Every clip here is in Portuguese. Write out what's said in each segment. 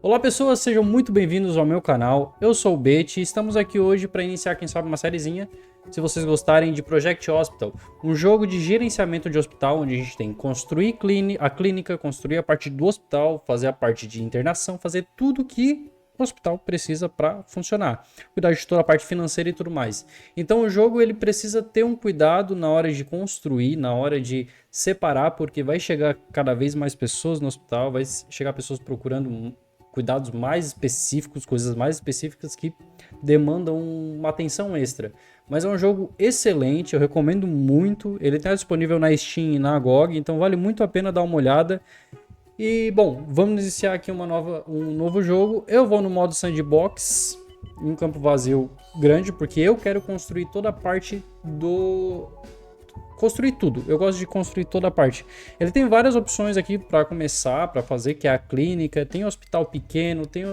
Olá pessoas, sejam muito bem-vindos ao meu canal. Eu sou o Bet e estamos aqui hoje para iniciar, quem sabe, uma sériezinha. Se vocês gostarem de Project Hospital, um jogo de gerenciamento de hospital, onde a gente tem que construir a clínica, construir a parte do hospital, fazer a parte de internação, fazer tudo que o hospital precisa para funcionar. Cuidar de toda a parte financeira e tudo mais. Então o jogo ele precisa ter um cuidado na hora de construir, na hora de separar, porque vai chegar cada vez mais pessoas no hospital, vai chegar pessoas procurando cuidados mais específicos, coisas mais específicas que demandam uma atenção extra. Mas é um jogo excelente, eu recomendo muito. Ele está disponível na Steam e na GOG, então vale muito a pena dar uma olhada. E bom, vamos iniciar aqui um novo jogo. Eu vou no modo sandbox, em um campo vazio grande, porque eu quero construir toda a parte do construir tudo. Eu gosto de construir toda a parte. Ele tem várias opções aqui para começar, para fazer, que é a clínica, tem hospital pequeno, tem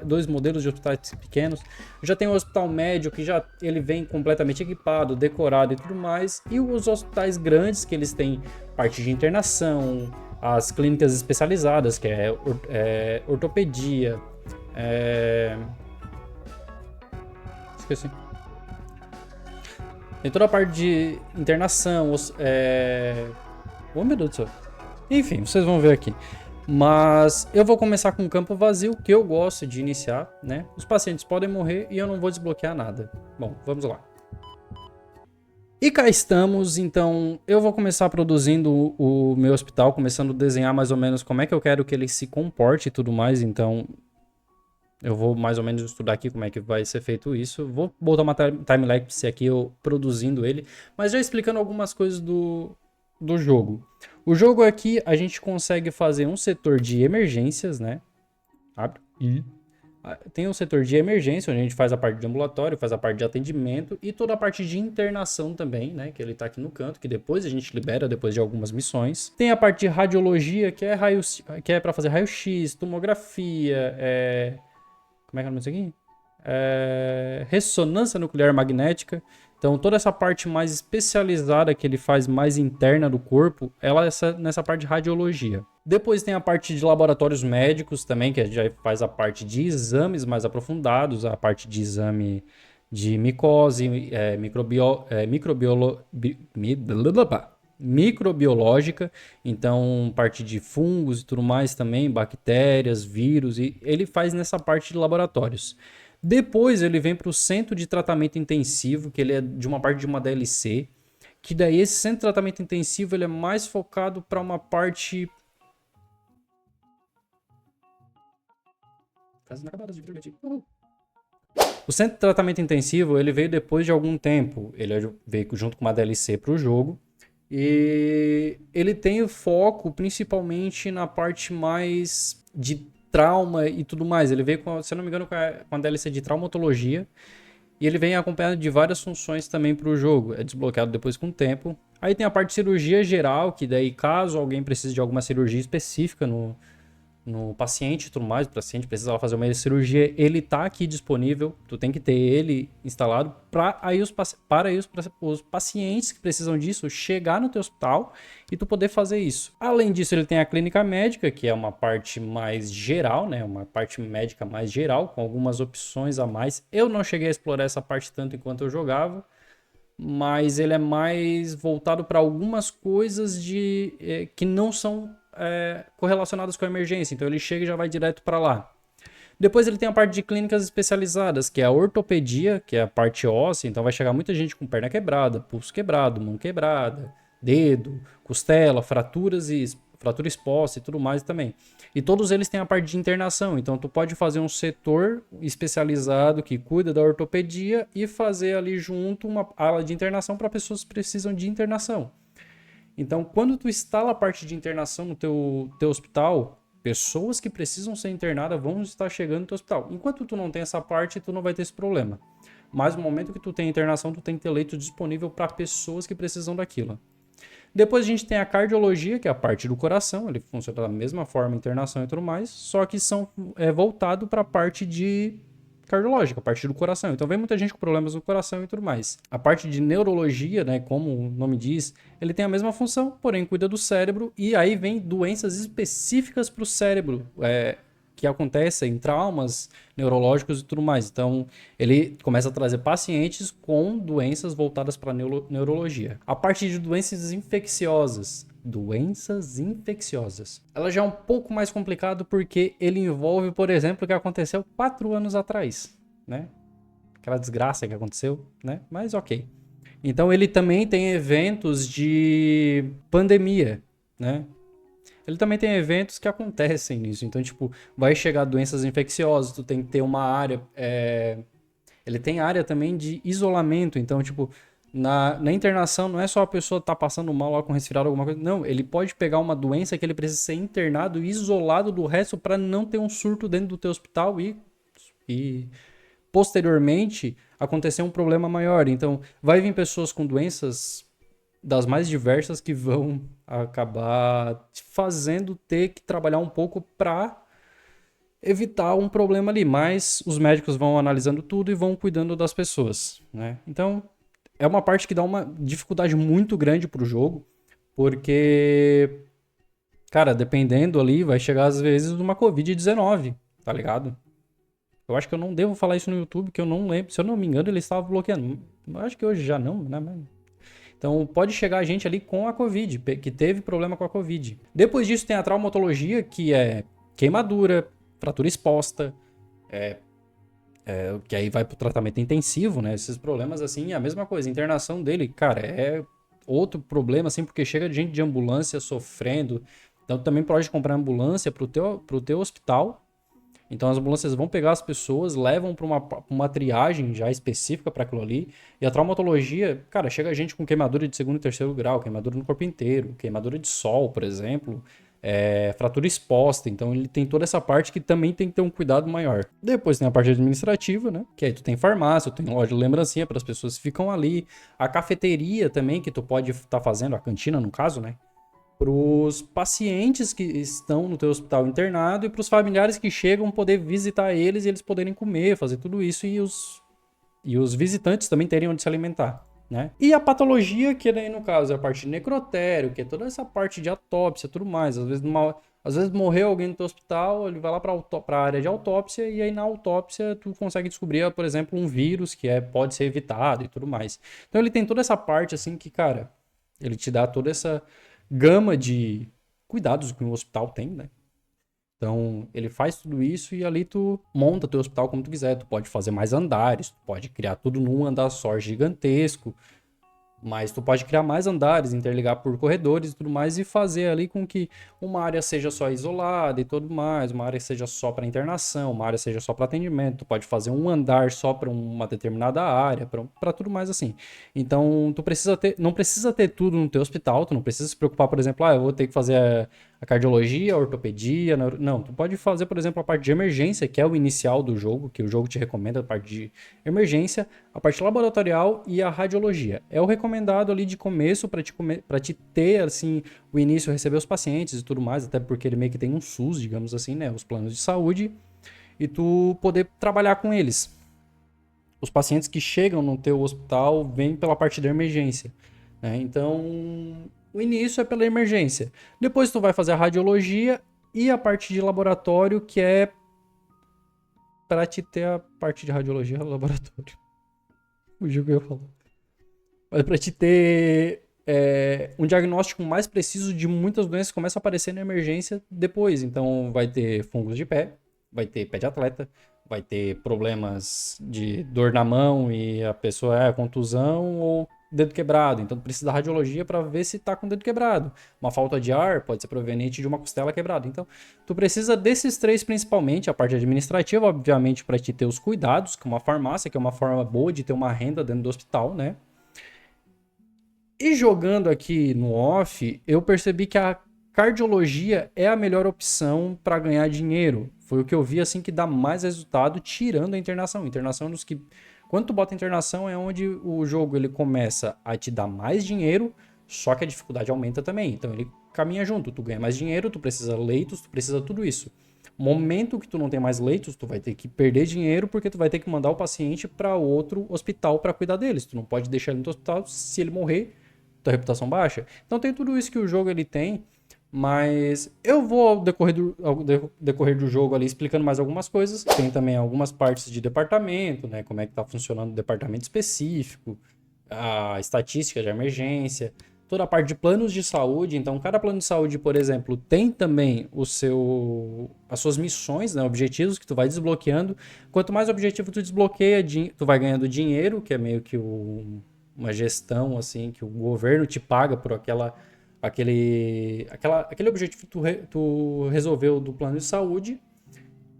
dois modelos de hospitais pequenos. Já tem o hospital médio, que já ele vem completamente equipado, decorado e tudo mais. E os hospitais grandes, que eles têm parte de internação, as clínicas especializadas, que é ortopedia, esqueci. Tem toda a parte de internação, oh meu Deus do céu. Enfim, vocês vão ver aqui. Mas eu vou começar com um campo vazio, que eu gosto de iniciar, né? Os pacientes podem morrer e eu não vou desbloquear nada. Bom, vamos lá. E cá estamos, então eu vou começar produzindo o meu hospital, começando a desenhar mais ou menos como é que eu quero que ele se comporte e tudo mais, então eu vou mais ou menos estudar aqui como é que vai ser feito isso. Vou botar uma timelapse aqui eu produzindo ele, mas já explicando algumas coisas do jogo. O jogo aqui a gente consegue fazer um setor de emergências, né? Abre. E tem um setor de emergência, onde a gente faz a parte de ambulatório, faz a parte de atendimento e toda a parte de internação também, né? Que ele tá aqui no canto, que depois a gente libera depois de algumas missões. Tem a parte de radiologia, que é para fazer raio-x, tomografia, como é que é o nome disso aqui? Ressonância nuclear magnética. Então, toda essa parte mais especializada que ele faz mais interna do corpo, ela é nessa parte de radiologia. Depois tem a parte de laboratórios médicos também, que já faz a parte de exames mais aprofundados, a parte de exame de micose, microbiológica, então parte de fungos e tudo mais também, bactérias, vírus, e ele faz nessa parte de laboratórios. Depois ele vem para o centro de tratamento intensivo, que ele é de uma parte de uma DLC, que daí esse centro de tratamento intensivo ele é mais focado para uma parte... O centro de tratamento intensivo ele veio depois de algum tempo, ele veio junto com uma DLC para o jogo, e ele tem o foco principalmente na parte mais de trauma e tudo mais. Ele veio, se eu não me engano, com a DLC de traumatologia. E ele vem acompanhado de várias funções também para o jogo. É desbloqueado depois com o tempo. Aí tem a parte de cirurgia geral, que daí caso alguém precise de alguma cirurgia específica no paciente e tudo mais, o paciente precisa fazer uma cirurgia, ele tá aqui disponível, tu tem que ter ele instalado para os pacientes que precisam disso chegar no teu hospital e tu poder fazer isso. Além disso, ele tem a clínica médica, que é uma parte mais geral, né, uma parte médica mais geral, com algumas opções a mais. Eu não cheguei a explorar essa parte tanto enquanto eu jogava, mas ele é mais voltado para algumas coisas que não são correlacionadas com a emergência, então ele chega e já vai direto para lá. Depois ele tem a parte de clínicas especializadas, que é a ortopedia, que é a parte óssea, então vai chegar muita gente com perna quebrada, pulso quebrado, mão quebrada, dedo, costela, fratura exposta e tudo mais também. E todos eles têm a parte de internação, então tu pode fazer um setor especializado que cuida da ortopedia e fazer ali junto uma ala de internação para pessoas que precisam de internação. Então, quando tu instala a parte de internação no teu hospital, pessoas que precisam ser internadas vão estar chegando no teu hospital. Enquanto tu não tem essa parte, tu não vai ter esse problema. Mas no momento que tu tem internação, tu tem que ter leito disponível para pessoas que precisam daquilo. Depois a gente tem a cardiologia, que é a parte do coração, ele funciona da mesma forma, internação e tudo mais, só que voltado para a parte de cardiológica, a parte do coração. Então vem muita gente com problemas no coração e tudo mais. A parte de neurologia, né, como o nome diz, ele tem a mesma função, porém cuida do cérebro, e aí vem doenças específicas para o cérebro, que acontecem, traumas neurológicos e tudo mais. Então, ele começa a trazer pacientes com doenças voltadas para neurologia. A parte de doenças infecciosas. Ela já é um pouco mais complicado porque ele envolve, por exemplo, o que aconteceu 4 anos atrás, né? Aquela desgraça que aconteceu, né? Mas ok. Então ele também tem eventos de pandemia, né? Ele também tem eventos que acontecem nisso. Então, tipo, vai chegar doenças infecciosas, tu tem que ter uma área... Ele tem área também de isolamento. Então, tipo, na internação não é só a pessoa tá passando mal lá com resfriado alguma coisa. Não, ele pode pegar uma doença que ele precisa ser internado e isolado do resto para não ter um surto dentro do teu hospital e posteriormente acontecer um problema maior. Então, vai vir pessoas com doenças das mais diversas que vão acabar fazendo ter que trabalhar um pouco para evitar um problema ali. Mas os médicos vão analisando tudo e vão cuidando das pessoas, né? Então, é uma parte que dá uma dificuldade muito grande pro jogo, porque, cara, dependendo ali, vai chegar às vezes uma Covid-19, tá ligado? Eu acho que eu não devo falar isso no YouTube, que eu não lembro. Se eu não me engano, ele estava bloqueando. Eu acho que hoje já não, né? Então pode chegar gente ali com a Covid, que teve problema com a Covid. Depois disso tem a traumatologia, que é queimadura, fratura exposta, que aí vai pro tratamento intensivo, né? Esses problemas assim, a mesma coisa. A internação dele, cara, é outro problema, assim, porque chega gente de ambulância sofrendo. Então também pode comprar ambulância pro teu hospital. Então as ambulâncias vão pegar as pessoas, levam para uma triagem já específica para aquilo ali. E a traumatologia, cara, chega gente com queimadura de 2º e 3º grau, queimadura no corpo inteiro, queimadura de sol, por exemplo, fratura exposta. Então ele tem toda essa parte que também tem que ter um cuidado maior. Depois tem a parte administrativa, né? Que aí tu tem farmácia, tu tem loja de lembrancinha para as pessoas que ficam ali. A cafeteria também, que tu pode estar fazendo, a cantina no caso, né? Para os pacientes que estão no teu hospital internado e para os familiares que chegam poder visitar eles e eles poderem comer, fazer tudo isso e os visitantes também terem onde se alimentar, né? E a patologia, que daí no caso é a parte de necrotério, que é toda essa parte de autópsia e tudo mais. Às vezes morreu alguém no teu hospital, ele vai lá para a área de autópsia e aí na autópsia tu consegue descobrir, por exemplo, um vírus que pode ser evitado e tudo mais. Então ele tem toda essa parte assim que, cara, ele te dá toda essa gama de cuidados que um hospital tem, né? Então, ele faz tudo isso e ali tu monta teu hospital como tu quiser. Tu pode fazer mais andares, tu pode criar tudo num andar só gigantesco, mas tu pode criar mais andares, interligar por corredores e tudo mais e fazer ali com que uma área seja só isolada e tudo mais, uma área seja só para internação, uma área seja só para atendimento. Tu pode fazer um andar só para uma determinada área, para tudo mais assim. Então, não precisa ter tudo no teu hospital, tu não precisa se preocupar, por exemplo, eu vou ter que fazer a cardiologia, a ortopedia, não, tu pode fazer, por exemplo, a parte de emergência, que é o inicial do jogo, que o jogo te recomenda, a parte de emergência, a parte laboratorial e a radiologia. É o recomendado ali de começo para te ter, assim, o início, receber os pacientes e tudo mais, até porque ele meio que tem um SUS, digamos assim, né, os planos de saúde, e tu poder trabalhar com eles. Os pacientes que chegam no teu hospital vêm pela parte da emergência, né, então o início é pela emergência. Depois tu vai fazer a radiologia e a parte de laboratório, que é para te ter a parte de radiologia no laboratório. Fugiu o que eu ia falar. Mas para te ter um diagnóstico mais preciso de muitas doenças que começam a aparecer na emergência depois. Então vai ter fungos de pé, vai ter pé de atleta, vai ter problemas de dor na mão e a pessoa é contusão ou dedo quebrado. Então precisa da radiologia para ver se tá com o dedo quebrado. Uma falta de ar pode ser proveniente de uma costela quebrada. Então tu precisa desses 3 principalmente, a parte administrativa, obviamente, para te ter os cuidados, que é uma farmácia, que é uma forma boa de ter uma renda dentro do hospital, né? E jogando aqui no off, eu percebi que a cardiologia é a melhor opção para ganhar dinheiro. Foi o que eu vi assim que dá mais resultado tirando a internação. Internação dos que quando tu bota internação é onde o jogo ele começa a te dar mais dinheiro, só que a dificuldade aumenta também. Então ele caminha junto, tu ganha mais dinheiro, tu precisa leitos, tu precisa tudo isso. Momento que tu não tem mais leitos, tu vai ter que perder dinheiro porque tu vai ter que mandar o paciente para outro hospital para cuidar deles. Tu não pode deixar ele no hospital, se ele morrer, tua reputação baixa. Então tem tudo isso que o jogo ele tem Mas eu vou ao decorrer do jogo ali explicando mais algumas coisas. Tem também algumas partes de departamento, né? Como é que tá funcionando o departamento específico, a estatística de emergência, toda a parte de planos de saúde. Então, cada plano de saúde, por exemplo, tem também as suas missões, né? Objetivos que tu vai desbloqueando. Quanto mais objetivo tu desbloqueia, tu vai ganhando dinheiro, que é meio que uma gestão assim que o governo te paga por aquele objetivo que tu resolveu do plano de saúde.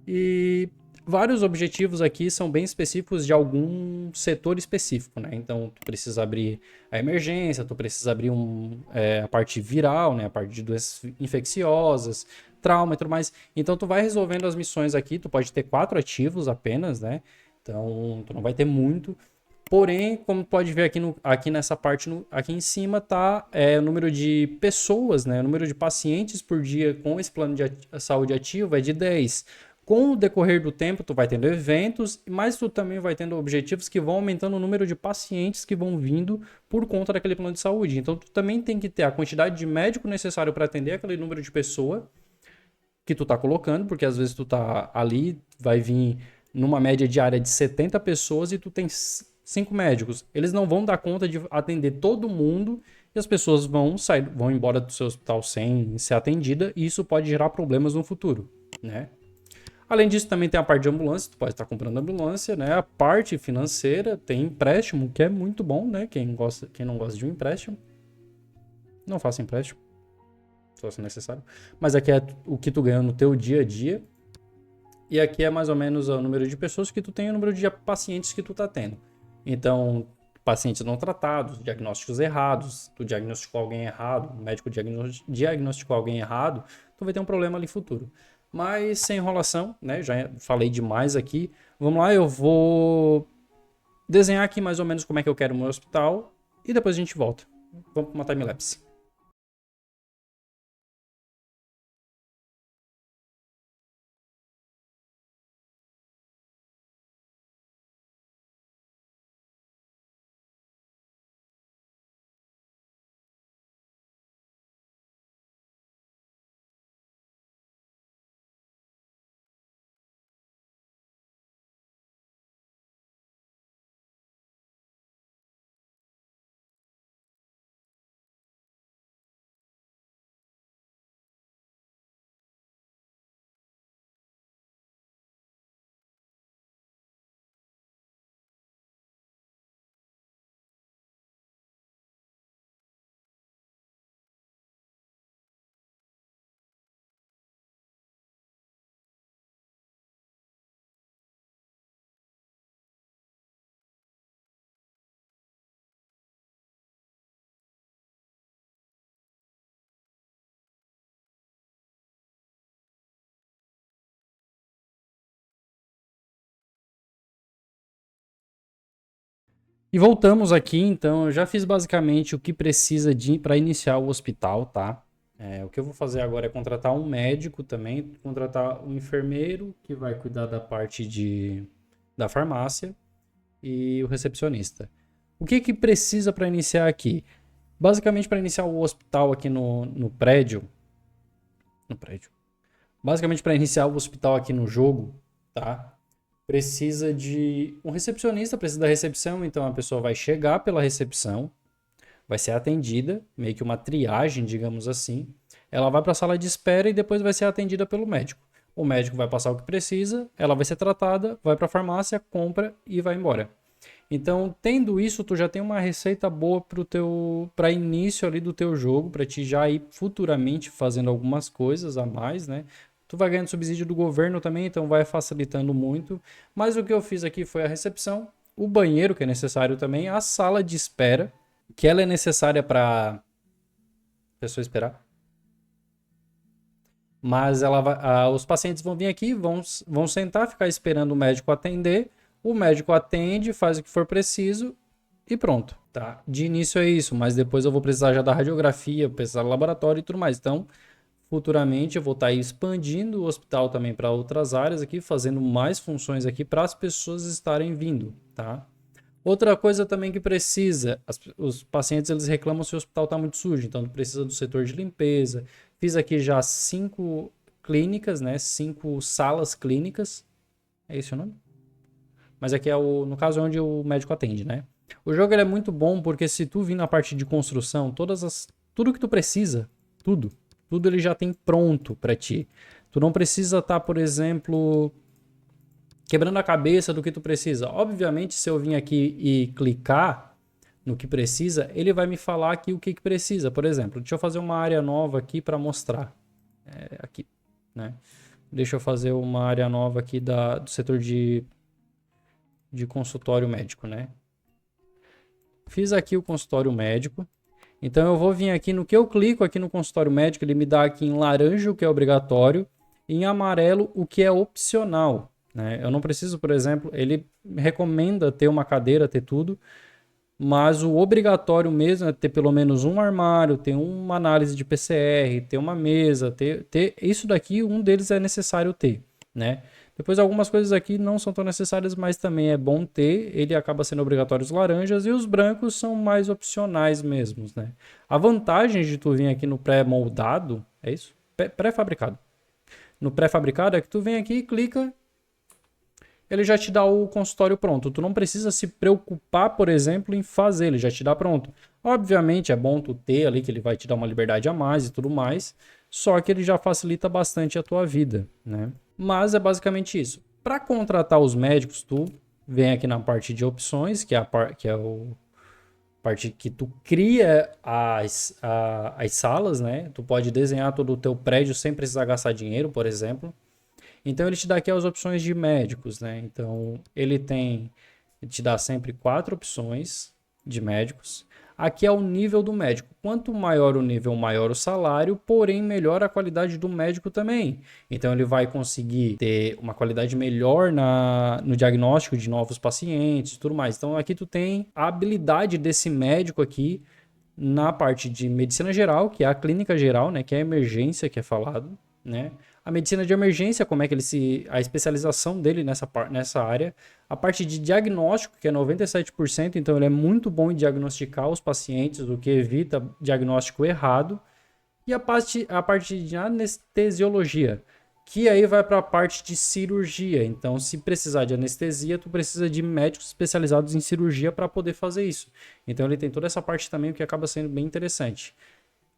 E vários objetivos aqui são bem específicos de algum setor específico, né? Então, tu precisa abrir a emergência, tu precisa abrir a parte viral, né? A parte de doenças infecciosas, trauma e tudo mais. Então, tu vai resolvendo as missões aqui, tu pode ter 4 ativos apenas, né? Então, tu não vai ter muito. Porém, como pode ver aqui nessa parte, aqui em cima tá o número de pessoas, né? O número de pacientes por dia com esse plano de saúde ativo é de 10. Com o decorrer do tempo, tu vai tendo eventos, mas tu também vai tendo objetivos que vão aumentando o número de pacientes que vão vindo por conta daquele plano de saúde. Então, tu também tem que ter a quantidade de médico necessário para atender aquele número de pessoa que tu tá colocando, porque às vezes tu tá ali, vai vir numa média diária de 70 pessoas e tu tem 5 médicos. Eles não vão dar conta de atender todo mundo e as pessoas vão sair, vão embora do seu hospital sem ser atendida e isso pode gerar problemas no futuro, né? Além disso, também tem a parte de ambulância, tu pode estar comprando ambulância, né? A parte financeira, tem empréstimo, que é muito bom, né? Quem não gosta de um empréstimo, não faça empréstimo, só se necessário. Mas aqui é o que tu ganha no teu dia a dia. E aqui é mais ou menos o número de pessoas que tu tem e o número de pacientes que tu tá tendo. Então, pacientes não tratados, diagnósticos errados, tu diagnosticou alguém errado, o médico diagnosticou alguém errado, tu vai ter um problema ali futuro. Mas sem enrolação, né? Já falei demais aqui. Vamos lá, eu vou desenhar aqui mais ou menos como é que eu quero o meu hospital e depois a gente volta. Vamos para uma time-lapse. E voltamos aqui, então eu já fiz basicamente o que precisa para iniciar o hospital, tá? O que eu vou fazer agora é contratar um médico também, contratar um enfermeiro que vai cuidar da parte da farmácia e o recepcionista. O que que precisa para iniciar aqui? Basicamente para iniciar o hospital aqui no prédio. Basicamente para iniciar o hospital aqui no jogo, tá? Precisa de um recepcionista, precisa da recepção, então a pessoa vai chegar pela recepção, vai ser atendida, meio que uma triagem, digamos assim. Ela vai para a sala de espera e depois vai ser atendida pelo médico. O médico vai passar o que precisa, ela vai ser tratada, vai para a farmácia, compra e vai embora. Então, tendo isso, tu já tem uma receita boa para início ali do teu jogo, para te já ir futuramente fazendo algumas coisas a mais, né? Tu vai ganhando subsídio do governo também, então vai facilitando muito. Mas o que eu fiz aqui foi a recepção, o banheiro, que é necessário também, a sala de espera, que ela é necessária para a pessoa esperar. Mas os pacientes vão vir aqui, vão sentar, ficar esperando o médico atender. O médico atende, faz o que for preciso e pronto. Tá? De início é isso, mas depois eu vou precisar já da radiografia, precisar do laboratório e tudo mais. Então, futuramente eu vou estar aí expandindo o hospital também para outras áreas aqui, fazendo mais funções aqui para as pessoas estarem vindo, tá? Outra coisa também que precisa, os pacientes eles reclamam se o hospital está muito sujo, então precisa do setor de limpeza, Fiz aqui já 5 clínicas, né? 5 salas clínicas. É esse o nome? Mas aqui no caso é onde o médico atende, né? O jogo ele é muito bom porque se tu vir na parte de construção, tudo que tu precisa, tudo ele já tem pronto para ti. Tu não precisa estar, por exemplo, quebrando a cabeça do que tu precisa. Obviamente, se eu vir aqui e clicar no que precisa, ele vai me falar aqui o que precisa. Por exemplo, deixa eu fazer uma área nova aqui para mostrar. Aqui, né? Deixa eu fazer uma área nova aqui do setor de consultório médico, né? Fiz aqui o consultório médico. Então eu vou vir aqui no que eu clico aqui no consultório médico, ele me dá aqui em laranja o que é obrigatório e em amarelo o que é opcional, né? Eu não preciso, por exemplo, ele recomenda ter uma cadeira, ter tudo, mas o obrigatório mesmo é ter pelo menos um armário, ter uma análise de PCR, ter uma mesa, ter isso daqui, um deles é necessário ter, né? Depois algumas coisas aqui não são tão necessárias, mas também é bom ter. Ele acaba sendo obrigatório os laranjas e os brancos são mais opcionais mesmos, né? A vantagem de tu vir aqui no pré-moldado, é isso? Pré-fabricado. No pré-fabricado é que tu vem aqui e clica, ele já te dá o consultório pronto. Tu não precisa se preocupar, por exemplo, em fazer, ele já te dá pronto. Obviamente é bom tu ter ali que ele vai te dar uma liberdade a mais e tudo mais, só que ele já facilita bastante a tua vida, né? Mas é basicamente isso. Para contratar os médicos, tu vem aqui na parte de opções, que é a parte que tu cria as salas, né? Tu pode desenhar todo o teu prédio sem precisar gastar dinheiro, por exemplo. Então ele te dá aqui as opções de médicos, né? Então ele te dá sempre 4 opções de médicos. Aqui é o nível do médico. Quanto maior o nível, maior o salário, porém melhor a qualidade do médico também. Então ele vai conseguir ter uma qualidade melhor no diagnóstico de novos pacientes e tudo mais. Então aqui tu tem a habilidade desse médico aqui na parte de medicina geral, que é a clínica geral, né, que é a emergência que é falado, né? A medicina de emergência, como é que a especialização dele nessa área. A parte de diagnóstico, que é 97%, então ele é muito bom em diagnosticar os pacientes, o que evita diagnóstico errado. E a parte de anestesiologia, que aí vai para a parte de cirurgia. Então, se precisar de anestesia, tu precisa de médicos especializados em cirurgia para poder fazer isso. Então, ele tem toda essa parte também, o que acaba sendo bem interessante.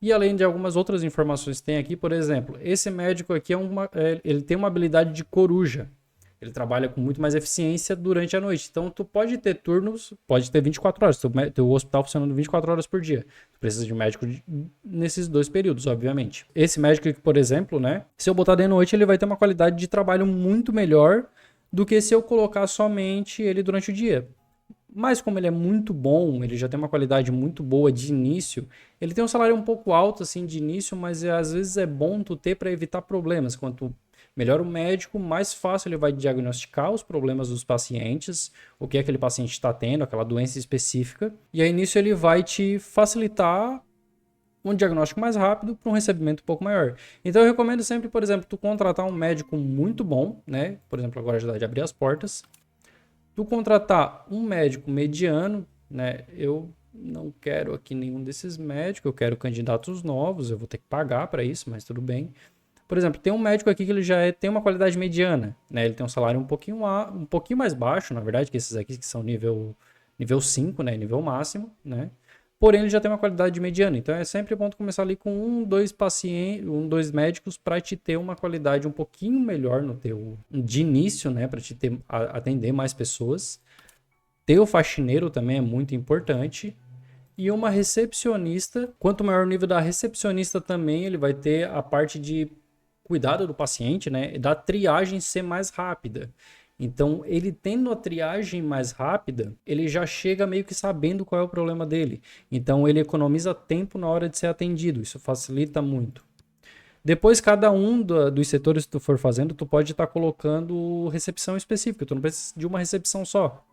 E além de algumas outras informações que tem aqui, por exemplo, esse médico aqui ele tem uma habilidade de coruja. Ele trabalha com muito mais eficiência durante a noite. Então, tu pode ter turnos, pode ter 24 horas. Teu hospital funcionando 24 horas por dia. Tu precisa de um médico nesses 2 períodos, obviamente. Esse médico aqui, por exemplo, né? Se eu botar de noite, ele vai ter uma qualidade de trabalho muito melhor do que se eu colocar somente ele durante o dia. Mas como ele é muito bom, ele já tem uma qualidade muito boa de início, ele tem um salário um pouco alto assim de início, mas às vezes é bom tu ter para evitar problemas. Quanto melhor o médico, mais fácil ele vai diagnosticar os problemas dos pacientes, o que aquele paciente está tendo, aquela doença específica, e aí nisso ele vai te facilitar um diagnóstico mais rápido para um recebimento um pouco maior. Então eu recomendo sempre, por exemplo, tu contratar um médico muito bom, né? Por exemplo, agora já dá de abrir as portas. Tu contratar um médico mediano, né? Eu não quero aqui nenhum desses médicos, eu quero candidatos novos, eu vou ter que pagar para isso, mas tudo bem. Por exemplo, tem um médico aqui que ele já tem uma qualidade mediana, né? Ele tem um salário um pouquinho mais baixo, na verdade, que esses aqui que são nível 5, né? Nível máximo, né? Porém, ele já tem uma qualidade mediana. Então, é sempre bom tu começar ali com 2 pacientes, 2 médicos para te ter uma qualidade um pouquinho melhor no teu de início, né? Para te atender mais pessoas. Ter o faxineiro também é muito importante. E uma recepcionista. Quanto maior o nível da recepcionista também, ele vai ter a parte de cuidado do paciente, né? Da triagem ser mais rápida. Então, ele tendo a triagem mais rápida, ele já chega meio que sabendo qual é o problema dele. Então, ele economiza tempo na hora de ser atendido. Isso facilita muito. Depois, cada um dos setores que tu for fazendo, tu pode estar colocando recepção específica. Tu não precisa de uma recepção só.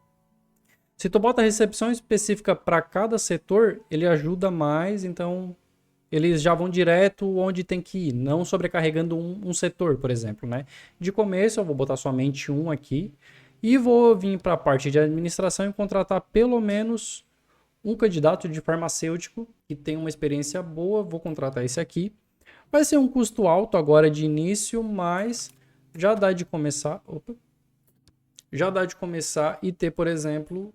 Se tu bota recepção específica para cada setor, ele ajuda mais, então eles já vão direto onde tem que ir, não sobrecarregando um setor, por exemplo, né? De começo eu vou botar somente um aqui e vou vir para a parte de administração e contratar pelo menos um candidato de farmacêutico que tem uma experiência boa, vou contratar esse aqui. Vai ser um custo alto agora de início, mas já dá de começar. Opa, já dá de começar e ter, por exemplo.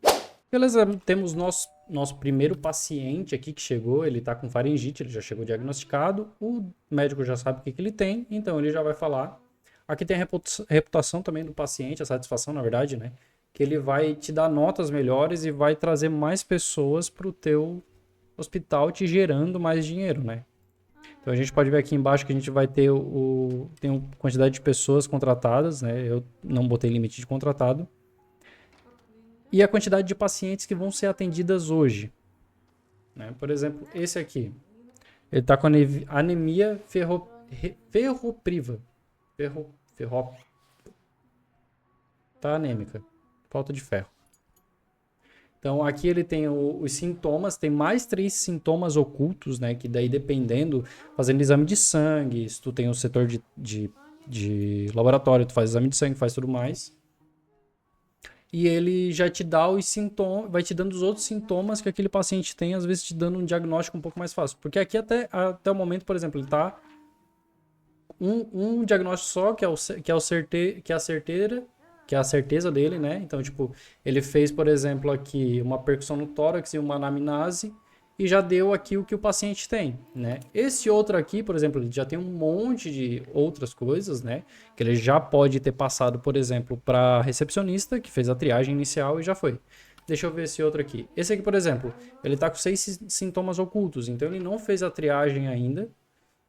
Beleza, temos nosso primeiro paciente aqui que chegou, ele tá com faringite, ele já chegou diagnosticado, o médico já sabe o que, que ele tem, então ele já vai falar. Aqui tem a reputação também do paciente, a satisfação, na verdade, né? Que ele vai te dar notas melhores e vai trazer mais pessoas para o teu hospital, te gerando mais dinheiro, né? Então a gente pode ver aqui embaixo que a gente vai ter tem uma quantidade de pessoas contratadas, né? Eu não botei limite de contratado. E a quantidade de pacientes que vão ser atendidas hoje. Né? Por exemplo, esse aqui. Ele está com anemia ferropriva. Tá anêmica. Falta de ferro. Então aqui ele tem os sintomas, tem mais 3 sintomas ocultos, né? Que daí dependendo, fazendo exame de sangue, se tu tem o setor de laboratório, tu faz exame de sangue, faz tudo mais. E ele já te dá os sintomas, vai te dando os outros sintomas que aquele paciente tem, às vezes te dando um diagnóstico um pouco mais fácil. Porque aqui até o momento, por exemplo, ele tá um diagnóstico só, que é a certeza dele, né? Então, tipo, ele fez, por exemplo, aqui uma percussão no tórax e uma anamnese e já deu aqui o que o paciente tem, né? Esse outro aqui, por exemplo, ele já tem um monte de outras coisas, né? Que ele já pode ter passado, por exemplo, para recepcionista, que fez a triagem inicial e já foi. Deixa eu ver esse outro aqui. Esse aqui, por exemplo, ele tá com 6 sintomas ocultos, então ele não fez a triagem ainda.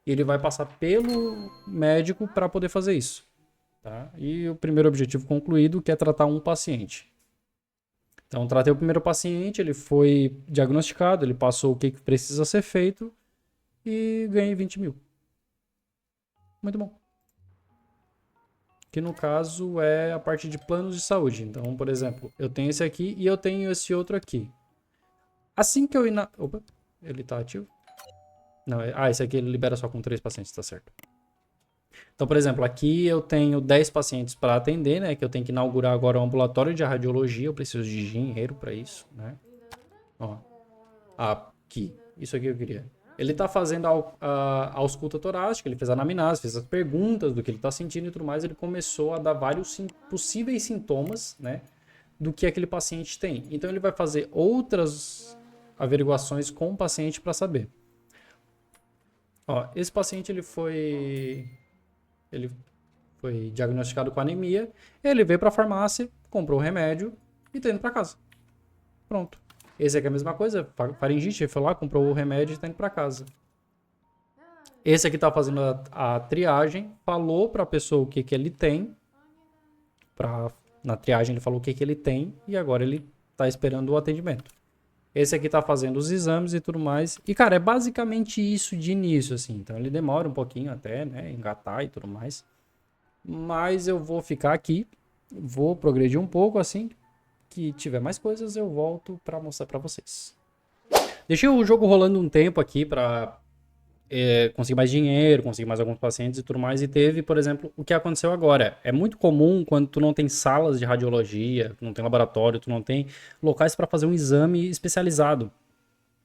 E ele vai passar pelo médico para poder fazer isso. Tá? E o primeiro objetivo concluído, que é tratar um paciente. Então, tratei o primeiro paciente, ele foi diagnosticado, ele passou o que precisa ser feito e ganhei 20 mil. Muito bom. Que no caso é a parte de planos de saúde. Então, por exemplo, eu tenho esse aqui e eu tenho esse outro aqui. Assim que eu ir na... Opa, ele tá ativo? Não, esse aqui ele libera só com 3 pacientes, tá certo. Então, por exemplo, aqui eu tenho 10 pacientes para atender, né? Que eu tenho que inaugurar agora um ambulatório de radiologia. Eu preciso de dinheiro para isso, né? Ó, aqui. Isso aqui eu queria. Ele está fazendo a ausculta torácica, ele fez a anamnese, fez as perguntas do que ele está sentindo e tudo mais. Ele começou a dar vários possíveis sintomas, né? Do que aquele paciente tem. Então, ele vai fazer outras averiguações com o paciente para saber. Ó, esse paciente ele foi diagnosticado com anemia, ele veio para a farmácia, comprou o remédio e tá indo para casa. Pronto. Esse aqui é a mesma coisa, faringite, ele foi lá, comprou o remédio e tá indo para casa. Esse aqui tá fazendo a triagem, falou para a pessoa o que ele tem, na triagem ele falou o que ele tem e agora ele tá esperando o atendimento. Esse aqui tá fazendo os exames e tudo mais. E, cara, é basicamente isso de início, assim. Então, ele demora um pouquinho até, né? Engatar e tudo mais. Mas eu vou ficar aqui. Vou progredir um pouco, assim. Que tiver mais coisas, eu volto pra mostrar pra vocês. Deixei o jogo rolando um tempo aqui pra conseguir mais dinheiro, conseguir mais alguns pacientes e tudo mais. E teve, por exemplo, o que aconteceu agora. É muito comum quando tu não tem salas de radiologia, tu não tem laboratório, tu não tem locais para fazer um exame especializado.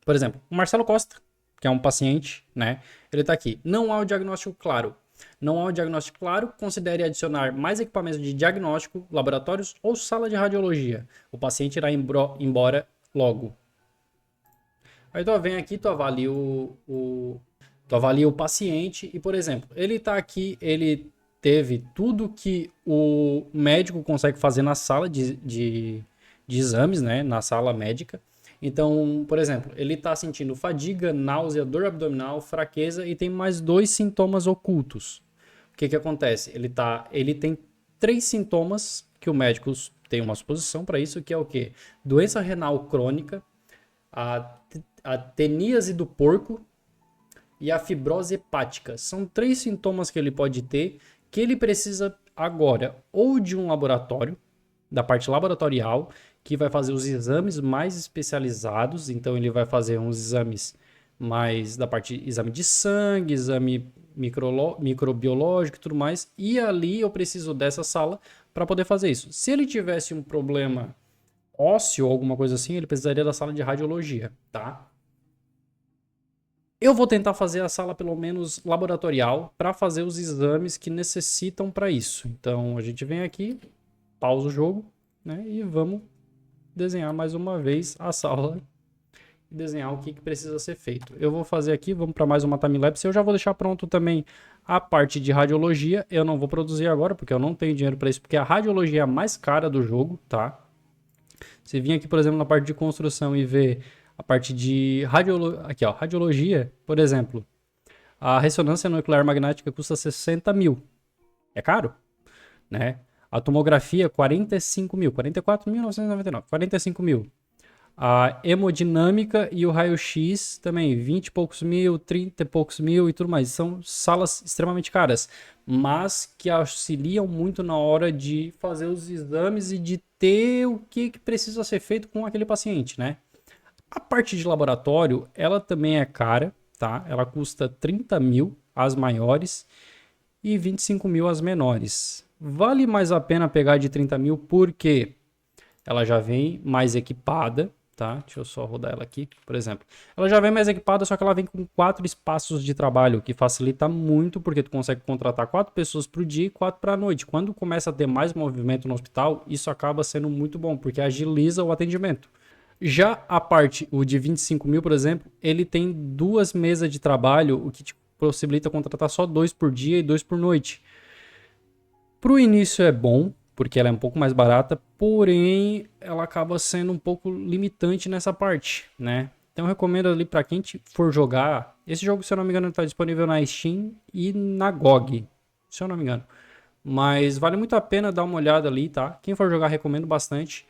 Por exemplo, o Marcelo Costa, que é um paciente, né? Ele tá aqui. Não há o diagnóstico claro. Não há o diagnóstico claro, considere adicionar mais equipamentos de diagnóstico, laboratórios ou sala de radiologia. O paciente irá embora logo. Aí tu vem aqui, tu avalia tu avalia o paciente e, por exemplo, ele está aqui, ele teve tudo que o médico consegue fazer na sala de exames, né? Na sala médica. Então, por exemplo, ele está sentindo fadiga, náusea, dor abdominal, fraqueza e tem mais 2 sintomas ocultos. O que acontece? Ele tem 3 sintomas que o médico tem uma suposição para isso, que é o quê? Doença renal crônica, a teníase do porco e a fibrose hepática. São 3 sintomas que ele pode ter que ele precisa agora ou de um laboratório, da parte laboratorial, que vai fazer os exames mais especializados. Então ele vai fazer uns exames mais da parte exame de sangue, exame microbiológico e tudo mais. E ali eu preciso dessa sala para poder fazer isso. Se ele tivesse um problema ósseo ou alguma coisa assim, ele precisaria da sala de radiologia, tá? Eu vou tentar fazer a sala pelo menos laboratorial para fazer os exames que necessitam para isso. Então a gente vem aqui, pausa o jogo, né, e vamos desenhar mais uma vez a sala e desenhar o que precisa ser feito. Eu vou fazer aqui, vamos para mais uma timelapse. Eu já vou deixar pronto também a parte de radiologia. Eu não vou produzir agora porque eu não tenho dinheiro para isso, porque a radiologia é a mais cara do jogo, tá? Se vir aqui, por exemplo, na parte de construção e ver a parte de aqui, ó, radiologia, por exemplo, a ressonância nuclear magnética custa 60 mil. É caro, né? A tomografia, 45 mil. 44.999. 45 mil. A hemodinâmica e o raio-x também, 20 e poucos mil, 30 e poucos mil e tudo mais. São salas extremamente caras, mas que auxiliam muito na hora de fazer os exames e de ter o que precisa ser feito com aquele paciente, né? A parte de laboratório, ela também é cara, tá? Ela custa 30 mil, as maiores, e 25 mil as menores. Vale mais a pena pegar de 30 mil porque ela já vem mais equipada, tá? Deixa eu só rodar ela aqui, por exemplo. Ela já vem mais equipada, só que ela vem com 4 espaços de trabalho, que facilita muito, porque tu consegue contratar 4 pessoas para o dia e 4 para a noite. Quando começa a ter mais movimento no hospital, isso acaba sendo muito bom, porque agiliza o atendimento. Já a parte, o de 25 mil, por exemplo, ele tem 2 mesas de trabalho, o que te possibilita contratar só 2 por dia e 2 por noite. Para o início é bom, porque ela é um pouco mais barata, porém ela acaba sendo um pouco limitante nessa parte, né? Então eu recomendo ali para quem for jogar, esse jogo, se eu não me engano, está disponível na Steam e na GOG, se eu não me engano. Mas vale muito a pena dar uma olhada ali, tá? Quem for jogar, recomendo bastante.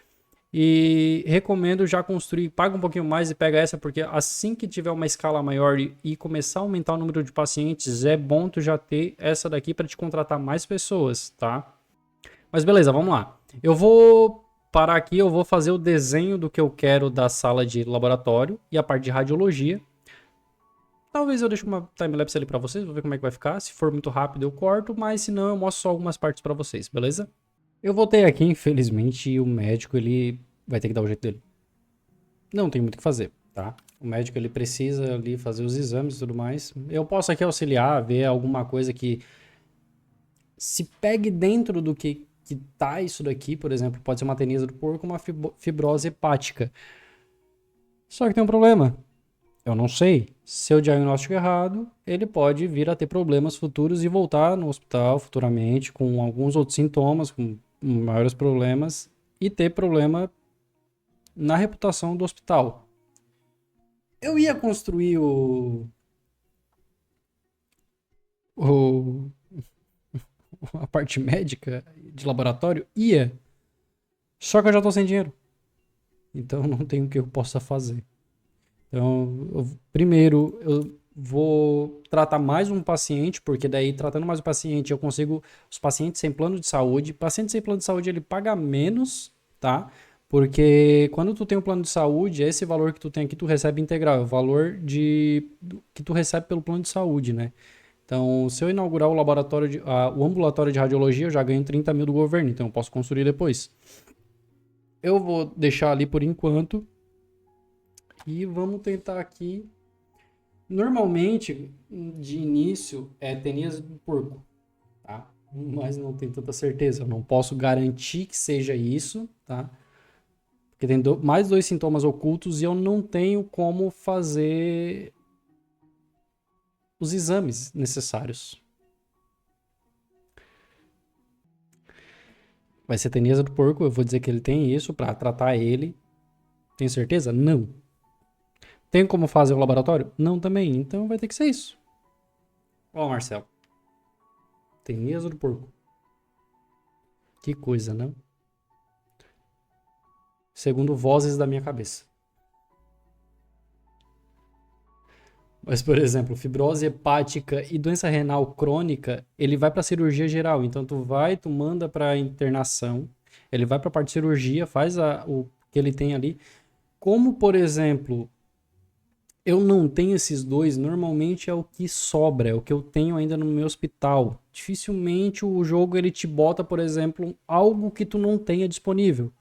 E recomendo já construir, paga um pouquinho mais e pega essa, porque assim que tiver uma escala maior e começar a aumentar o número de pacientes, é bom tu já ter essa daqui para te contratar mais pessoas, tá? Mas beleza, vamos lá. Eu vou parar aqui, eu vou fazer o desenho do que eu quero da sala de laboratório e a parte de radiologia. Talvez eu deixe uma timelapse ali para vocês, vou ver como é que vai ficar. Se for muito rápido eu corto, mas se não eu mostro só algumas partes para vocês, beleza? Eu voltei aqui, infelizmente, e o médico ele vai ter que dar o jeito dele. Não tem muito o que fazer, tá? O médico ele precisa ali fazer os exames e tudo mais. Eu posso aqui auxiliar, ver alguma coisa que se pegue dentro do que tá isso daqui, por exemplo, pode ser uma teníase do porco, uma fibrose hepática. Só que tem um problema. Eu não sei. Se eu diagnóstico errado, ele pode vir a ter problemas futuros e voltar no hospital futuramente com alguns outros sintomas, com maiores problemas e ter problema na reputação do hospital. Eu ia construir o a parte médica de laboratório, ia. Só que eu já tô sem dinheiro. Então não tem o que eu possa fazer. Então, primeiro eu vou tratar mais um paciente, porque daí tratando mais um paciente eu consigo os pacientes sem plano de saúde. Paciente sem plano de saúde ele paga menos, tá? Porque quando tu tem um plano de saúde, esse valor que tu tem aqui tu recebe integral, é o valor que tu recebe pelo plano de saúde, né? Então, se eu inaugurar o laboratório, o ambulatório de radiologia, eu já ganho 30 mil do governo, então eu posso construir depois. Eu vou deixar ali por enquanto. E vamos tentar aqui. Normalmente, de início, é teníase do porco, tá? Mas não tenho tanta certeza. Eu não posso garantir que seja isso, tá? Porque tem mais 2 sintomas ocultos e eu não tenho como fazer os exames necessários. Vai ser teníase do porco, eu vou dizer que ele tem isso para tratar ele. Tenho certeza? Não. Tem como fazer o laboratório? Não também. Então vai ter que ser isso. Ó, Marcelo. Teníase do porco. Que coisa, não? Segundo vozes da minha cabeça. Mas, por exemplo, fibrose hepática e doença renal crônica, ele vai para cirurgia geral. Então, tu manda para internação, ele vai para a parte de cirurgia, faz o que ele tem ali. Como, por exemplo, eu não tenho esses 2, normalmente é o que sobra, é o que eu tenho ainda no meu hospital. Dificilmente o jogo ele te bota, por exemplo, algo que tu não tenha disponível.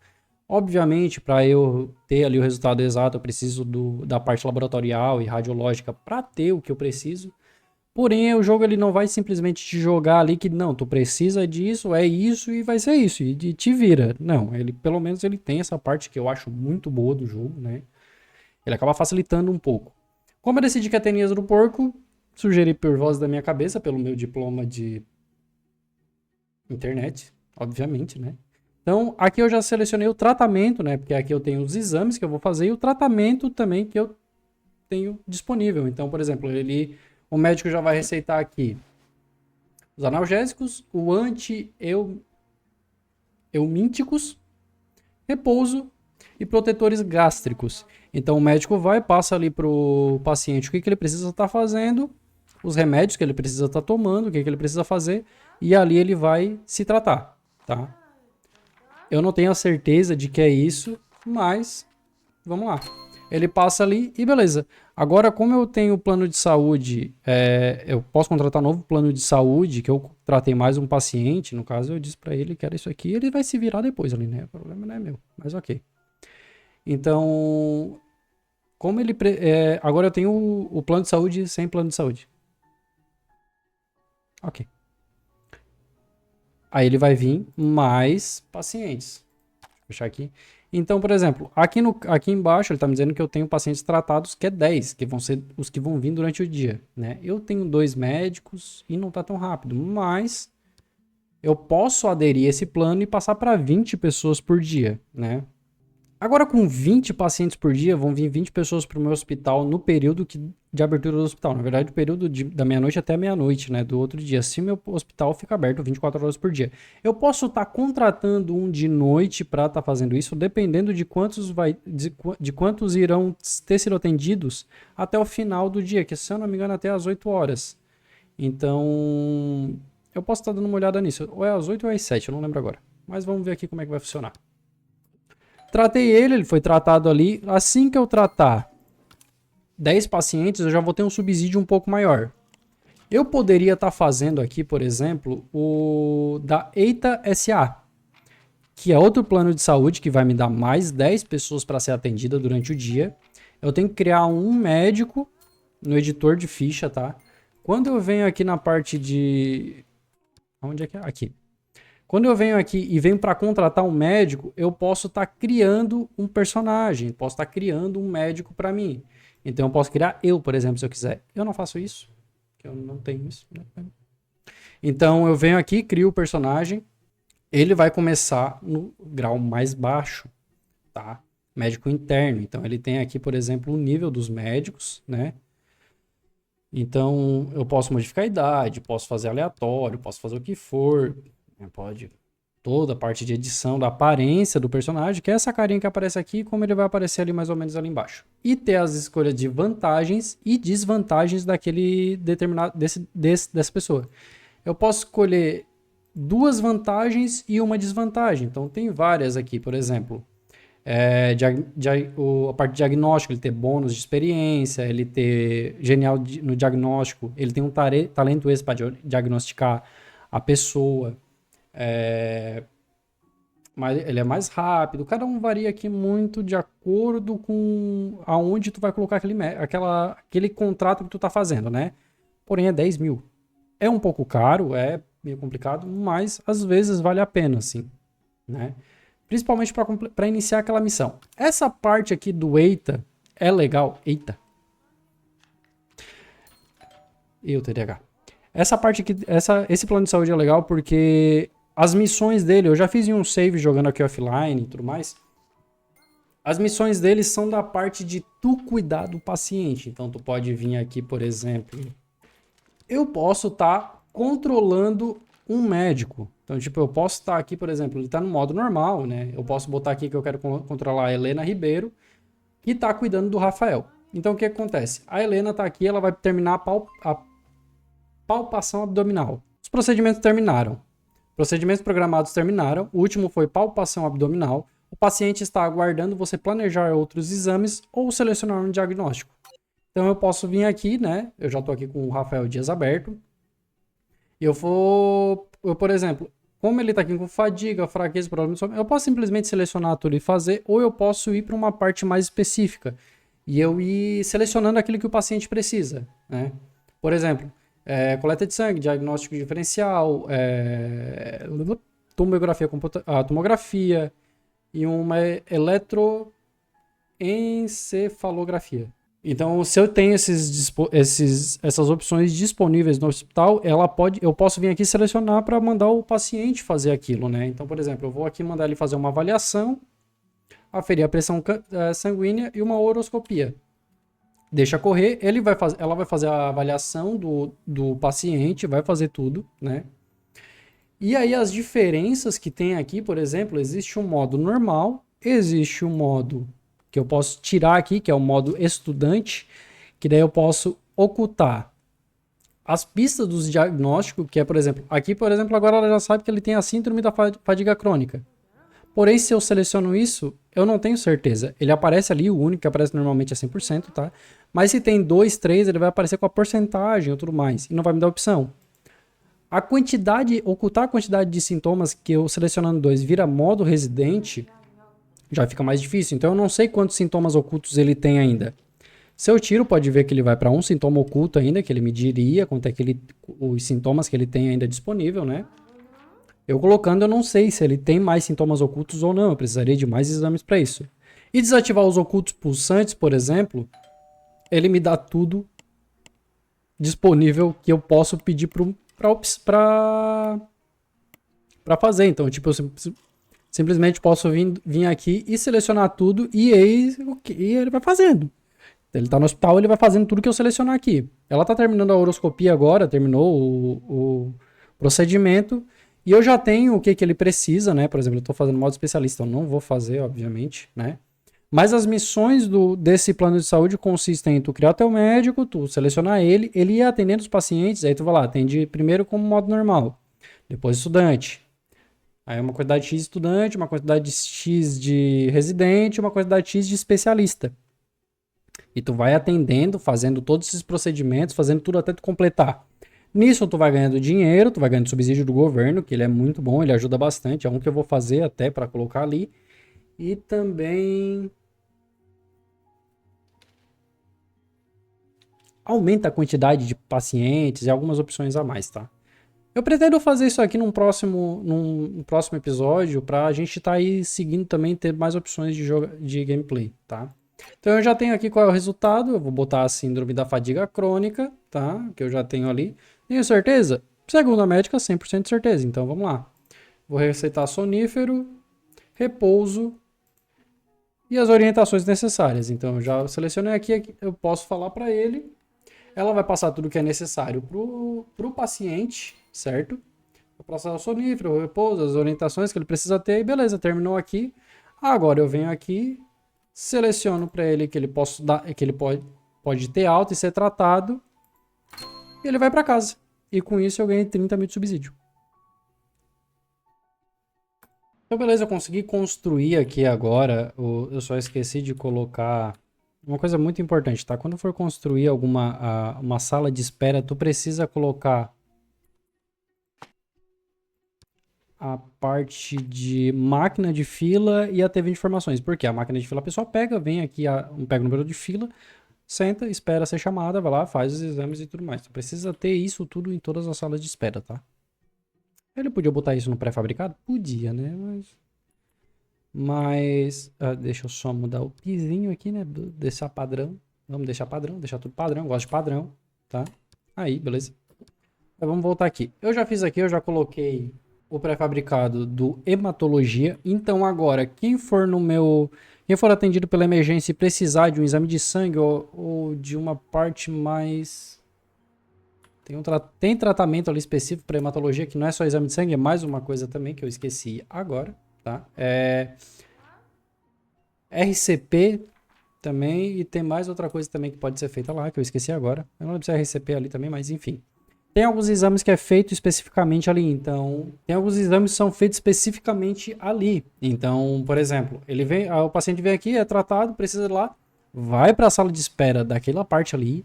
Obviamente, para eu ter ali o resultado exato, eu preciso da parte laboratorial e radiológica para ter o que eu preciso. Porém, o jogo ele não vai simplesmente te jogar ali que não, tu precisa disso, é isso e vai ser isso, e te vira. Não, ele pelo menos ele tem essa parte que eu acho muito boa do jogo, né? Ele acaba facilitando um pouco. Como eu decidi que é tenias do porco, sugeri por voz da minha cabeça, pelo meu diploma de internet, obviamente, né? Então, aqui eu já selecionei o tratamento, né? Porque aqui eu tenho os exames que eu vou fazer e o tratamento também que eu tenho disponível. Então, por exemplo, o médico já vai receitar aqui os analgésicos, o anti-eumínticos, repouso e protetores gástricos. Então, o médico vai, passa ali para o paciente o que ele precisa estar fazendo, os remédios que ele precisa estar tomando, o que ele precisa fazer, e ali ele vai se tratar, tá? Eu não tenho a certeza de que é isso, mas vamos lá. Ele passa ali e beleza. Agora, como eu tenho plano de saúde, eu posso contratar um novo plano de saúde, que eu tratei mais um paciente, no caso eu disse pra ele que era isso aqui, ele vai se virar depois ali, né? O problema não é meu, mas ok. Então, como agora eu tenho o plano de saúde sem plano de saúde. Ok. Aí ele vai vir mais pacientes. Vou fechar aqui. Então, por exemplo, aqui embaixo ele está me dizendo que eu tenho pacientes tratados que é 10, que vão ser os que vão vir durante o dia, né? Eu tenho 2 médicos e não está tão rápido, mas eu posso aderir a esse plano e passar para 20 pessoas por dia, né? Agora, com 20 pacientes por dia, vão vir 20 pessoas para o meu hospital no período de abertura do hospital. Na verdade, o período da meia-noite até meia-noite, né? Do outro dia. Se meu hospital fica aberto 24 horas por dia. Eu posso estar contratando um de noite para estar fazendo isso, dependendo de de quantos irão ter sido atendidos até o final do dia, que se eu não me engano, até às 8 horas. Então, eu posso estar dando uma olhada nisso. Ou é às 8 ou é às 7, eu não lembro agora. Mas vamos ver aqui como é que vai funcionar. Tratei ele foi tratado ali. Assim que eu tratar 10 pacientes, eu já vou ter um subsídio um pouco maior. Eu poderia estar fazendo aqui, por exemplo, o da Eita SA, que é outro plano de saúde que vai me dar mais 10 pessoas para ser atendida durante o dia. Eu tenho que criar um médico no editor de ficha, tá? Quando eu venho aqui na parte de... Onde é que é? Aqui. Quando eu venho aqui e venho para contratar um médico, eu posso estar criando um personagem, posso estar criando um médico para mim. Então eu posso criar eu, por exemplo, se eu quiser. Eu não faço isso, porque eu não tenho isso. Né? Então eu venho aqui, crio o personagem, ele vai começar no grau mais baixo, tá? Médico interno. Então ele tem aqui, por exemplo, o nível dos médicos, né? Então eu posso modificar a idade, posso fazer aleatório, posso fazer o que for. Pode toda a parte de edição da aparência do personagem, que é essa carinha que aparece aqui, como ele vai aparecer ali mais ou menos ali embaixo. E ter as escolhas de vantagens e desvantagens daquele determinado dessa pessoa. Eu posso escolher 2 vantagens e uma desvantagem. Então tem várias aqui, por exemplo, a parte de diagnóstico, ele ter bônus de experiência, ele ter genial no diagnóstico, ele tem um talento extra para diagnosticar a pessoa. Mas ele é mais rápido. Cada um varia aqui muito de acordo com aonde tu vai colocar aquele contrato que tu tá fazendo, né? Porém é 10 mil. É um pouco caro, é meio complicado, mas às vezes vale a pena, sim, né? Principalmente para iniciar aquela missão. Essa parte aqui do Eita é legal. Eita. TDAH. Essa parte aqui, esse plano de saúde é legal porque as missões dele, eu já fiz em um save jogando aqui offline e tudo mais. As missões dele são da parte de tu cuidar do paciente. Então tu pode vir aqui, por exemplo, eu posso estar controlando um médico. Então, tipo, eu posso estar aqui, por exemplo, ele está no modo normal, né? Eu posso botar aqui que eu quero controlar a Helena Ribeiro, que está cuidando do Rafael. Então, o que acontece? A Helena está aqui, ela vai terminar a palpação abdominal. Os procedimentos terminaram. Procedimentos programados terminaram. O último foi palpação abdominal. O paciente está aguardando você planejar outros exames ou selecionar um diagnóstico. Então eu posso vir aqui, né? Eu já estou aqui com o Rafael Dias aberto. E por exemplo, como ele está aqui com fadiga, fraqueza, problema de sono, eu posso simplesmente selecionar tudo e fazer, ou eu posso ir para uma parte mais específica e eu ir selecionando aquilo que o paciente precisa, né? Por exemplo, coleta de sangue, diagnóstico diferencial, tomografia, tomografia e uma eletroencefalografia. Então, se eu tenho essas opções disponíveis no hospital, eu posso vir aqui selecionar para mandar o paciente fazer aquilo, né? Então, por exemplo, eu vou aqui mandar ele fazer uma avaliação, aferir a pressão sanguínea e uma horoscopia. Deixa correr, ela vai fazer a avaliação do paciente, vai fazer tudo, né? E aí as diferenças que tem aqui, por exemplo, existe um modo normal, existe um modo que eu posso tirar aqui, que é o modo estudante, que daí eu posso ocultar as pistas dos diagnósticos, que é, por exemplo, aqui, por exemplo, agora ela já sabe que ele tem a síndrome da fadiga crônica. Porém, se eu seleciono isso, eu não tenho certeza. Ele aparece ali, o único que aparece normalmente é 100%, tá? Mas se tem 2, 3, ele vai aparecer com a porcentagem ou tudo mais, e não vai me dar opção. Ocultar a quantidade de sintomas que eu selecionando 2 vira modo residente, já fica mais difícil. Então eu não sei quantos sintomas ocultos ele tem ainda. Se eu tiro, pode ver que ele vai para um sintoma oculto ainda, que ele me diria quanto é que os sintomas que ele tem ainda disponível, né? Eu colocando, eu não sei se ele tem mais sintomas ocultos ou não. Eu precisaria de mais exames para isso. E desativar os ocultos pulsantes, por exemplo, ele me dá tudo disponível que eu posso pedir para fazer. Então, tipo, eu simplesmente posso vir aqui e selecionar tudo e ele vai fazendo. Ele tá no hospital, ele vai fazendo tudo que eu selecionar aqui. Ela tá terminando a horoscopia agora, terminou o procedimento. E eu já tenho o que ele precisa, né? Por exemplo, eu tô fazendo modo especialista, eu não vou fazer, obviamente, né? Mas as missões desse plano de saúde consistem em tu criar teu médico, tu selecionar ele ir atendendo os pacientes, aí tu vai lá, atende primeiro como modo normal, depois estudante. Aí uma quantidade X de estudante, uma quantidade X de residente, uma quantidade X de especialista. E tu vai atendendo, fazendo todos esses procedimentos, fazendo tudo até tu completar. Nisso tu vai ganhando dinheiro, tu vai ganhando subsídio do governo, que ele é muito bom, ele ajuda bastante. É um que eu vou fazer até para colocar ali. E também aumenta a quantidade de pacientes e algumas opções a mais, tá? Eu pretendo fazer isso aqui num próximo episódio para a gente estar aí seguindo também, ter mais opções de gameplay, tá? Então eu já tenho aqui qual é o resultado, eu vou botar a síndrome da fadiga crônica, tá? Que eu já tenho ali. Tenho certeza? Segundo a médica, 100% de certeza, então vamos lá. Vou receitar sonífero, repouso e as orientações necessárias. Então eu já selecionei aqui, eu posso falar para ele. Ela vai passar tudo que é necessário pro paciente, certo? Vou passar o sonífero, o repouso, as orientações que ele precisa ter e beleza, terminou aqui. Agora eu venho aqui, seleciono para ele que ele pode ter alta e ser tratado. E ele vai para casa. E com isso eu ganhei 30 mil de subsídio. Então beleza, eu consegui construir aqui agora. Eu só esqueci de colocar uma coisa muito importante, tá? Quando for construir uma sala de espera, tu precisa colocar a parte de máquina de fila e a TV de informações. Porque a máquina de fila a pessoa pega, vem aqui, pega o número de fila, senta, espera ser chamada, vai lá, faz os exames e tudo mais. Tu precisa ter isso tudo em todas as salas de espera, tá? Ele podia botar isso no pré-fabricado? Podia, né? Mas deixa eu só mudar o pizinho aqui, né? Deixar padrão. Vamos deixar padrão, deixar tudo padrão. Gosto de padrão, tá? Aí, beleza. Então, vamos voltar aqui. Eu já fiz aqui, eu já coloquei o pré-fabricado do hematologia. Então agora, quem for atendido pela emergência e precisar de um exame de sangue ou de uma parte mais... Tem tratamento ali específico para hematologia, que não é só exame de sangue, é mais uma coisa também que eu esqueci agora, tá? RCP também, e tem mais outra coisa também que pode ser feita lá, que eu esqueci agora. Eu não lembro se é RCP ali também, mas enfim. Tem alguns exames que é feito especificamente ali, então... Tem alguns exames que são feitos especificamente ali. Então, por exemplo, o paciente vem aqui, é tratado, precisa ir lá, vai para a sala de espera daquela parte ali,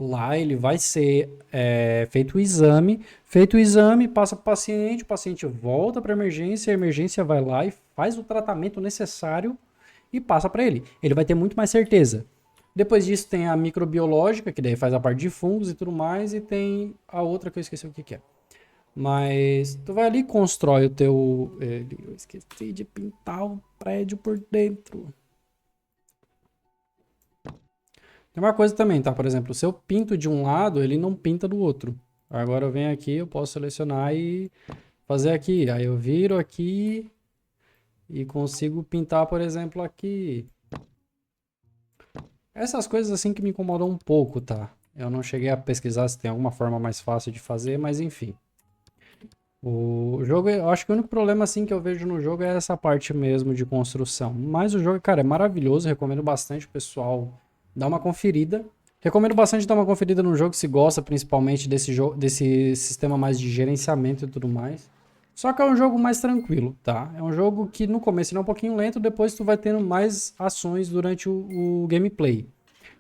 Lá ele vai ser feito o exame, passa para o paciente volta para a emergência vai lá e faz o tratamento necessário e passa para ele. Ele vai ter muito mais certeza. Depois disso tem a microbiológica, que daí faz a parte de fungos e tudo mais, e tem a outra que eu esqueci o que é. Mas tu vai ali e constrói o teu... Eu esqueci de pintar o prédio por dentro. Tem uma coisa também, tá? Por exemplo, se eu pinto de um lado, ele não pinta do outro. Agora eu venho aqui, eu posso selecionar e fazer aqui. Aí eu viro aqui e consigo pintar, por exemplo, aqui. Essas coisas assim que me incomodam um pouco, tá? Eu não cheguei a pesquisar se tem alguma forma mais fácil de fazer, mas enfim. O jogo, eu acho que o único problema assim que eu vejo no jogo é essa parte mesmo de construção. Mas o jogo, cara, é maravilhoso, recomendo bastante o pessoal dar uma conferida. Recomendo bastante dar uma conferida no jogo se gosta principalmente desse jogo, desse sistema mais de gerenciamento e tudo mais. Só que é um jogo mais tranquilo, tá? É um jogo que no começo ele é um pouquinho lento, depois tu vai tendo mais ações durante o gameplay.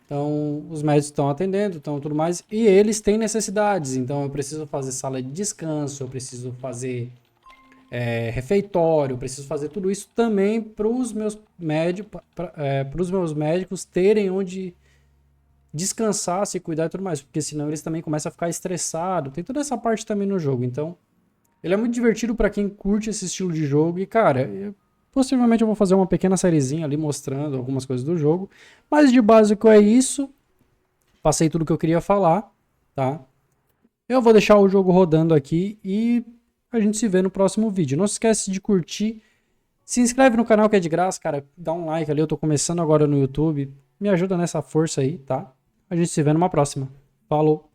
Então, os médicos estão atendendo, estão tudo mais, e eles têm necessidades. Então, eu preciso fazer sala de descanso, eu preciso fazer refeitório, eu preciso fazer tudo isso também para os meus médicos terem onde descansar, se cuidar e tudo mais, porque senão eles também começam a ficar estressados. Tem toda essa parte também no jogo. Então, ele é muito divertido para quem curte esse estilo de jogo. E, cara, possivelmente eu vou fazer uma pequena sériezinha ali mostrando algumas coisas do jogo. Mas de básico é isso. Passei tudo que eu queria falar, tá? Eu vou deixar o jogo rodando aqui e a gente se vê no próximo vídeo. Não se esquece de curtir. Se inscreve no canal que é de graça, cara. Dá um like ali, eu tô começando agora no YouTube. Me ajuda nessa força aí, tá? A gente se vê numa próxima. Falou!